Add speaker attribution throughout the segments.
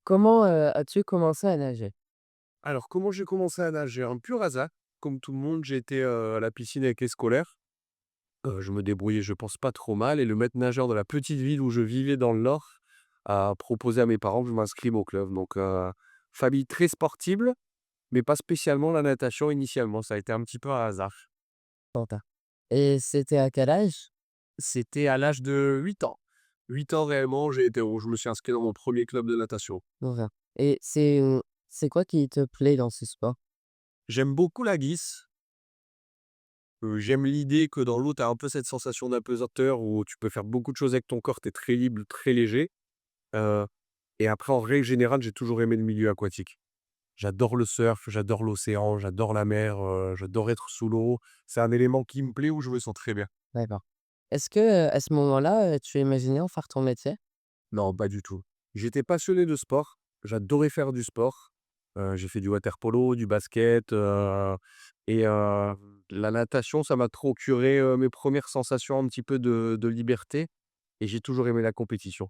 Speaker 1: Comment, as-tu commencé à nager?
Speaker 2: Alors, comment j'ai commencé à nager? Un pur hasard. Comme tout le monde, j'ai été, à la piscine avec les scolaires. Je me débrouillais, je pense, pas trop mal et le maître nageur de la petite ville où je vivais dans le Nord a proposé à mes parents que je m'inscrive au club. Donc, famille très sportive, mais pas spécialement la natation initialement. Ça a été un petit peu un hasard.
Speaker 1: Content. Et c'était à quel âge?
Speaker 2: C'était à l'âge de 8 ans. 8 ans réellement, j'ai été où je me suis inscrit dans mon premier club de natation.
Speaker 1: Enfin, et c'est quoi qui te plaît dans ce sport?
Speaker 2: J'aime beaucoup la glisse. J'aime l'idée que dans l'eau, tu as un peu cette sensation d'apesanteur où tu peux faire beaucoup de choses avec ton corps, tu es très libre, très léger. Heu et après en règle générale, j'ai toujours aimé le milieu aquatique. J'adore le surf, j'adore l'océan, j'adore la mer, j'adore être sous l'eau. C'est un élément qui me plaît, où je me sens très bien.
Speaker 1: D'accord. Est-ce que, à ce moment-là, tu imaginais en faire ton métier?
Speaker 2: Non, pas du tout. J'étais passionné de sport, j'adorais faire du sport. J'ai fait du water polo, du basket, et la natation, ça m'a procuré, mes premières sensations un petit peu de liberté et j'ai toujours aimé la compétition.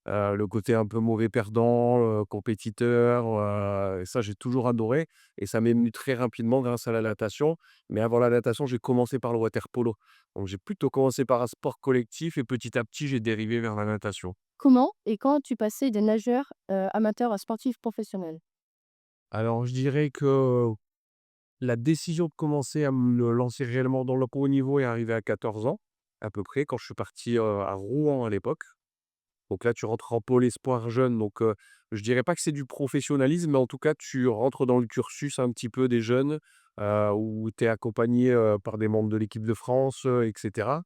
Speaker 2: Le côté un peu mauvais perdant, compétiteur, et ça j'ai toujours adoré et ça m'est venu très rapidement grâce à la natation. Mais avant la natation, j'ai commencé par le water polo. Donc j'ai plutôt commencé par un sport collectif et petit à petit, j'ai dérivé vers la natation.
Speaker 3: Comment et quand tu passais de nageur, amateur à sportif professionnel?
Speaker 2: Alors je dirais que la décision de commencer à me lancer réellement dans le haut niveau est arrivée à 14 ans, à peu près, quand je suis parti, à Rouen à l'époque. Donc là, tu rentres en pôle espoir jeune, donc je dirais pas que c'est du professionnalisme, mais en tout cas, tu rentres dans le cursus un petit peu des jeunes, où tu es accompagné, par des membres de l'équipe de France, et cetera.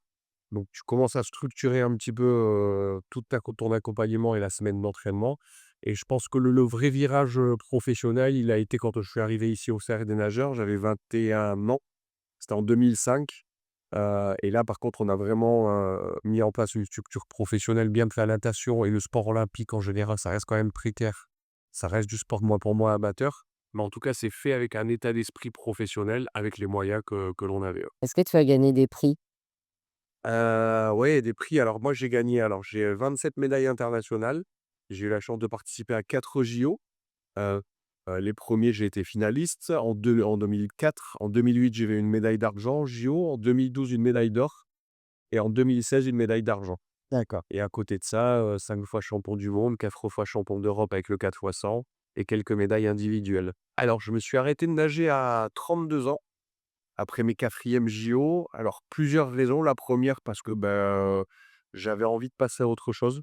Speaker 2: Donc tu commences à structurer un petit peu, toute ta ton accompagnement et la semaine d'entraînement et je pense que le vrai virage, professionnel, il a été quand je suis arrivé ici au Cercle des nageurs, j'avais 21 ans, c'était en 2005, et là, par contre, on a vraiment, mis en place une structure professionnelle bien que la natation et le sport olympique en général, ça reste quand même précaire. Ça reste du sport, moi, pour moi, amateur, mais en tout cas, c'est fait avec un état d'esprit professionnel, avec les moyens que l'on avait, ouais.
Speaker 1: Est-ce que tu as gagné des prix?
Speaker 2: Ouais, des prix. Alors moi, j'ai gagné, alors j'ai, 27 médailles internationales. J'ai eu la chance de participer à 4 JO. Heu les premiers, j'ai été finaliste en 2004. En 2008, j'ai eu une médaille d'argent aux JO. En 2012, une médaille d'or et en 2016, une médaille d'argent.
Speaker 1: D'accord.
Speaker 2: Et à côté de ça, 5 fois champion du monde, 4 fois champion d'Europe avec le 4 fois 100 et quelques médailles individuelles. Alors je me suis arrêté de nager à 32 ans. Après mes 4e JO, alors plusieurs raisons. La première parce que, j'avais envie de passer à autre chose.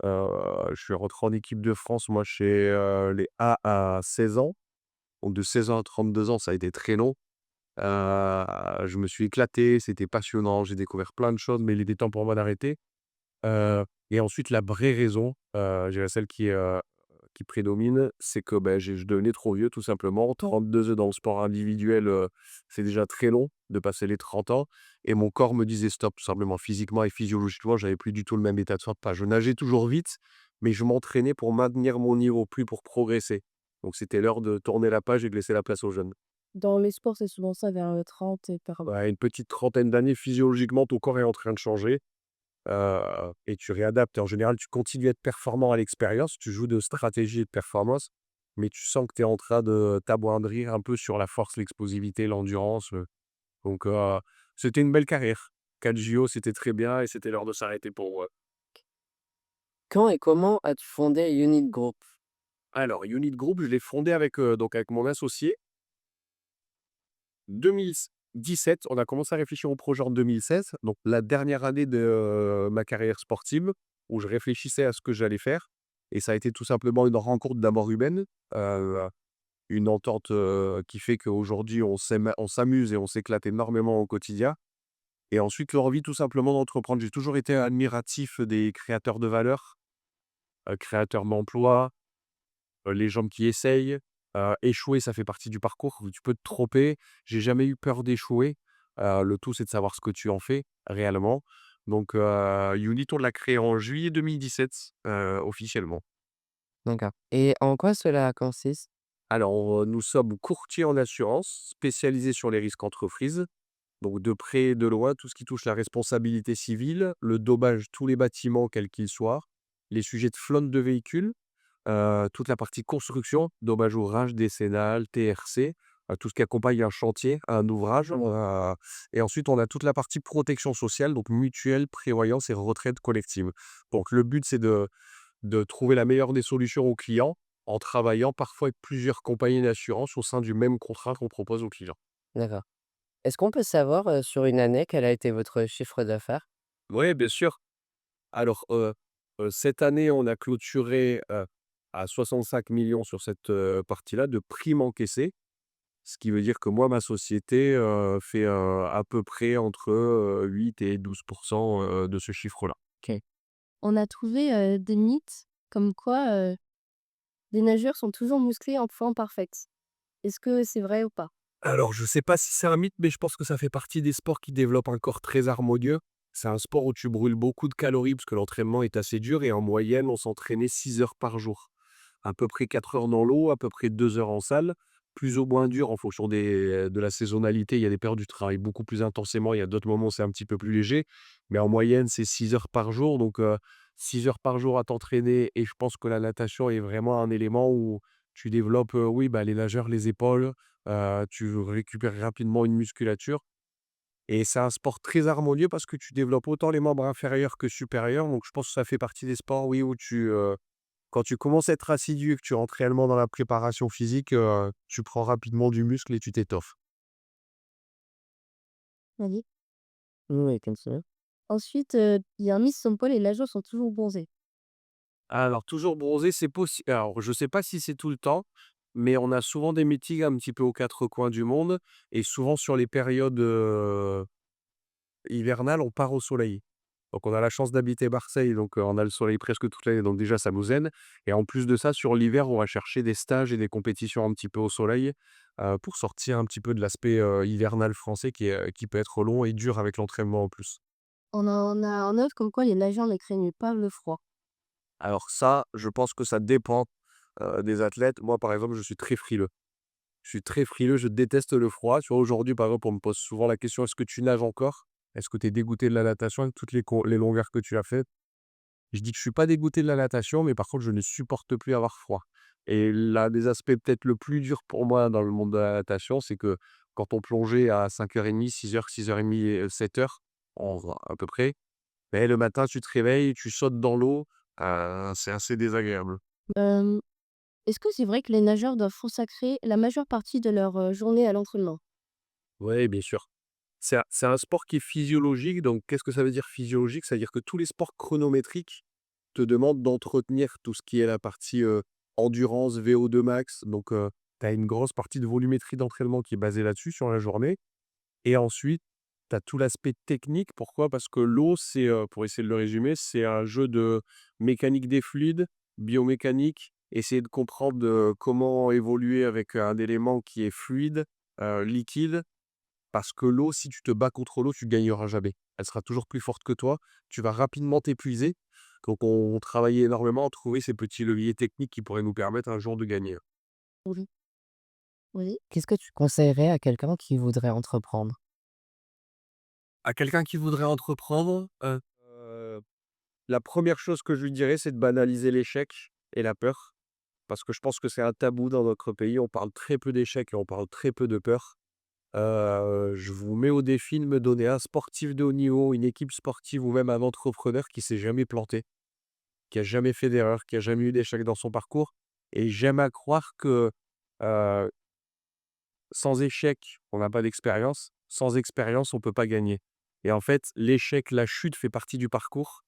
Speaker 2: Je suis rentré en équipe de France, moi, chez, les A à 16 ans. Donc de 16 ans à 32 ans, ça a été très long. Je me suis éclaté, c'était passionnant, j'ai découvert plein de choses, mais il était temps pour moi d'arrêter. Et ensuite la vraie raison, je dirais celle qui prédomine, c'est que, je devenais trop vieux tout simplement. 32 ans dans le sport individuel, c'est déjà très long de passer les 30 ans et mon corps me disait stop tout simplement. Physiquement et physiologiquement, j'avais plus du tout le même état de forme. Pas je nageais toujours vite, mais je m'entraînais pour maintenir mon niveau, plus pour progresser. Donc c'était l'heure de tourner la page et de laisser la place aux jeunes.
Speaker 3: Dans les sports, c'est souvent ça vers, 30 et par
Speaker 2: Ouais, une petite trentaine d'années, physiologiquement, ton corps est en train de changer. Et tu réadaptes et en général, tu continues à être performant à l'expérience, tu joues de stratégie et de performance, mais tu sens que tu es en train de t'amoindrir un peu sur la force, l'explosivité, l'endurance, donc c'était une belle carrière. 4 JO, c'était très bien et c'était l'heure de s'arrêter pour moi.
Speaker 1: Quand et comment as-tu fondé Unit Group?
Speaker 2: Alors Unit Group, je l'ai fondé avec, donc avec mon associé. 2017, on a commencé à réfléchir au projet en 2016, donc la dernière année de, ma carrière sportive, où je réfléchissais à ce que j'allais faire et ça a été tout simplement une rencontre d'abord humaine, une entente, qui fait qu'aujourd'hui on s'amuse et on s'éclate énormément au quotidien et ensuite l'envie tout simplement d'entreprendre. J'ai toujours été admiratif des créateurs de valeur, créateurs d'emplois. Les gens qui essayent, échouer, ça fait partie du parcours. Tu peux te tromper. J'ai jamais eu peur d'échouer. Le tout, c'est de savoir ce que tu en fais réellement. Donc, Unit, on l'a créé en juillet 2017, officiellement.
Speaker 1: D'accord. Et en quoi cela consiste?
Speaker 2: Alors, nous sommes courtiers en assurance, spécialisés sur les risques entreprises. Donc de près et de loin, tout ce qui touche la responsabilité civile, le dommage, tous les bâtiments, quels qu'ils soient, les sujets de flotte de véhicules. toute la partie construction, dommages, ouvrages décennales, TRC, tout ce qui accompagne un chantier, un ouvrage, et ensuite on a toute la partie protection sociale, donc mutuelle, prévoyance et retraite collective. Donc le but, c'est de trouver la meilleure des solutions aux clients en travaillant parfois avec plusieurs compagnies d'assurance au sein du même contrat qu'on propose aux clients.
Speaker 1: D'accord. Est-ce qu'on peut savoir, sur une année, quel a été votre chiffre d'affaires?
Speaker 2: Oui, bien sûr. Alors, cette année, on a clôturé, à 65 millions sur cette, partie-là de primes encaissées. Ce qui veut dire que moi, ma société, fait, à peu près entre, 8 et 12% de ce chiffre-là.
Speaker 3: OK. On a trouvé, des mythes comme quoi, les nageurs sont toujours musclés en forme parfaite. Est-ce que c'est vrai ou pas?
Speaker 2: Alors, je sais pas si c'est un mythe, mais je pense que ça fait partie des sports qui développent un corps très harmonieux. C'est un sport où tu brûles beaucoup de calories parce que l'entraînement est assez dur et en moyenne, on s'entraînait 6 heures par jour. À peu près 4 heures dans l'eau, à peu près 2 heures en salle, plus ou moins dur en fonction de la saisonnalité. Il y a des périodes où tu travailles beaucoup plus intensément, il y a d'autres moments où c'est un petit peu plus léger, mais en moyenne, c'est 6 heures par jour. Donc, 6 heures par jour à t'entraîner et je pense que la natation est vraiment un élément où tu développes, oui, bah, les nageurs, les épaules, tu récupères rapidement une musculature et c'est un sport très harmonieux parce que tu développes autant les membres inférieurs que supérieurs. Donc je pense que ça fait partie des sports, oui, où quand tu commences à être assidu et que tu rentres réellement dans la préparation physique, tu prends rapidement du muscle et tu t'étoffes.
Speaker 3: Vas-y.
Speaker 1: Oui, continue.
Speaker 3: Ensuite, il y a un mythe selon quoi les nageurs sont toujours bronzés.
Speaker 2: Alors toujours bronzé, c'est possible. Alors je sais pas si c'est tout le temps, mais on a souvent des meetings un petit peu aux 4 coins du monde et souvent sur les périodes, hivernales, on part au soleil. Donc on a la chance d'habiter Marseille, donc on a le soleil presque toute l'année, donc déjà ça nous aide et en plus de ça, sur l'hiver, on va chercher des stages et des compétitions un petit peu au soleil, pour sortir un petit peu de l'aspect, hivernal français qui peut être long et dur avec l'entraînement en plus.
Speaker 3: On a un autre comme quoi les nageurs ne craignent pas le froid.
Speaker 2: Alors ça, je pense que ça dépend, des athlètes. Moi, par exemple, je suis très frileux. Je suis très frileux, je déteste le froid. Tu vois, aujourd'hui, par exemple, on me pose souvent la question: «Est-ce que tu nages encore? Est-ce que tu es dégoûté de la natation avec toutes les longueurs que tu as faites?» Je dis que je suis pas dégoûté de la natation, mais par contre, je ne supporte plus avoir froid. Et l'un des aspects peut-être le plus dur pour moi dans le monde de la natation, c'est que quand on plongeait à 5h30, 6 heures, 6h30 et 7 heures, à peu près, beh, le matin, tu te réveilles, tu sautes dans l'eau, c'est assez désagréable.
Speaker 3: Hem, Est-ce que c'est vrai que les nageurs doivent consacrer la majeure partie de leur, journée à l'entraînement?
Speaker 2: Oui, bien sûr. C'est un sport qui est physiologique, donc qu'est-ce que ça veut dire physiologique? Ça veut dire que tous les sports chronométriques te demandent d'entretenir tout ce qui est la partie, endurance, VO2 max, donc tu as une grosse partie de volumétrie d'entraînement qui est basée là-dessus sur la journée et ensuite, tu as tout l'aspect technique. Pourquoi? Parce que l'eau, c'est, pour essayer de le résumer, c'est un jeu de mécanique des fluides, biomécanique, essayer de comprendre, comment évoluer avec un élément qui est fluide, liquide parce que l'eau, si tu te bats contre l'eau, tu gagneras jamais. Elle sera toujours plus forte que toi. Tu vas rapidement t'épuiser. Donc, on travaillait énormément à trouver ces petits leviers techniques qui pourraient nous permettre un jour de gagner.
Speaker 3: Oui. Oui.
Speaker 1: Qu'est-ce que tu conseillerais à quelqu'un qui voudrait entreprendre?
Speaker 2: À quelqu'un qui voudrait entreprendre, la première chose que je lui dirais, c'est de banaliser l'échec et la peur. Parce que je pense que c'est un tabou dans notre pays. On parle très peu d'échecs et on parle très peu de peur. Je vous mets au défi de me donner un sportif de haut niveau, une équipe sportive ou même un entrepreneur qui s'est jamais planté, qui a jamais fait d'erreur, qui a jamais eu d'échec dans son parcours et j'aime à croire que, heu, sans échec, on n'a pas d'expérience, sans expérience, on peut pas gagner et en fait, l'échec, la chute fait partie du parcours.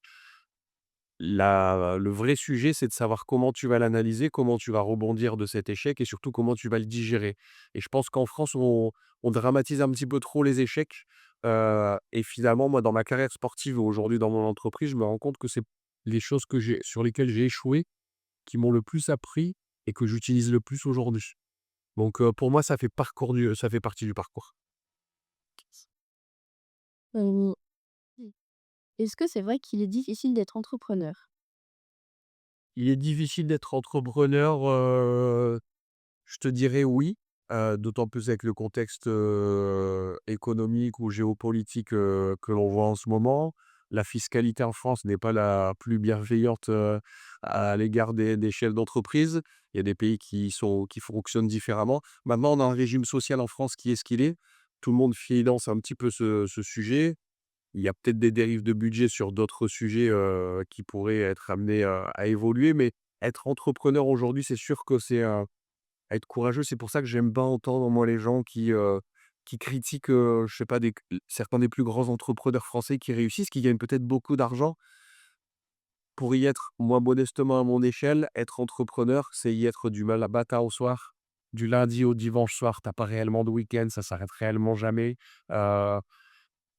Speaker 2: Le vrai sujet, c'est de savoir comment tu vas l'analyser, comment tu vas rebondir de cet échec et surtout comment tu vas le digérer. Et je pense qu'en France, on dramatise un petit peu trop les échecs. Et finalement, moi, dans ma carrière sportive ou aujourd'hui dans mon entreprise, je me rends compte que c'est les choses sur lesquelles j'ai échoué qui m'ont le plus appris et que j'utilise le plus aujourd'hui. Donc, pour moi, ça fait partie du parcours.
Speaker 3: Hem, Est-ce que c'est vrai qu'il est difficile d'être entrepreneur?
Speaker 2: Il est difficile d'être entrepreneur, je te dirais oui, d'autant plus avec le contexte, économique ou géopolitique, que l'on voit en ce moment. la fiscalité en France n'est pas la plus bienveillante, à l'égard des chefs d'entreprise. Il y a des pays qui fonctionnent différemment. Maintenant, on a un régime social en France qui est ce qu'il est. Tout le monde finance un petit peu ce sujet. Il y a peut-être des dérives de budget sur d'autres sujets, qui pourraient être amenés, à évoluer, mais être entrepreneur aujourd'hui, c'est sûr que c'est, être courageux. C'est pour ça que j'aime pas entendre, moi, les gens qui critiquent, je sais pas, certains des plus grands entrepreneurs français qui réussissent, qui gagnent peut-être beaucoup d'argent. Pour y être, moi, modestement, à mon échelle, être entrepreneur, c'est y être du matin au soir, du lundi au dimanche soir. T'as pas réellement de week-end, ça s'arrête réellement jamais. Heu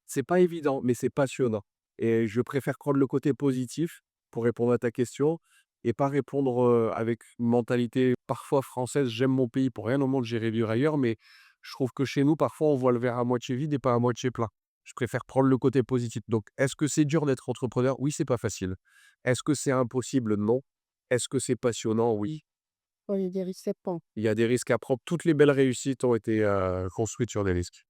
Speaker 2: c'est pas évident, mais c'est passionnant et je préfère prendre le côté positif pour répondre à ta question et pas répondre, avec une mentalité parfois française: «J'aime mon pays, pour rien au monde j'irai vivre ailleurs», mais je trouve que chez nous, parfois, on voit le verre à moitié vide et pas à moitié plein. Je préfère prendre le côté positif. Donc est-ce que c'est dur d'être entrepreneur? Oui, c'est pas facile. Est-ce que c'est impossible? Non. Est-ce que c'est passionnant? Oui.
Speaker 3: Ouais, il y a des risques à prendre.
Speaker 2: Il y a des risques à prendre. Toutes les belles réussites ont été, construites sur des risques.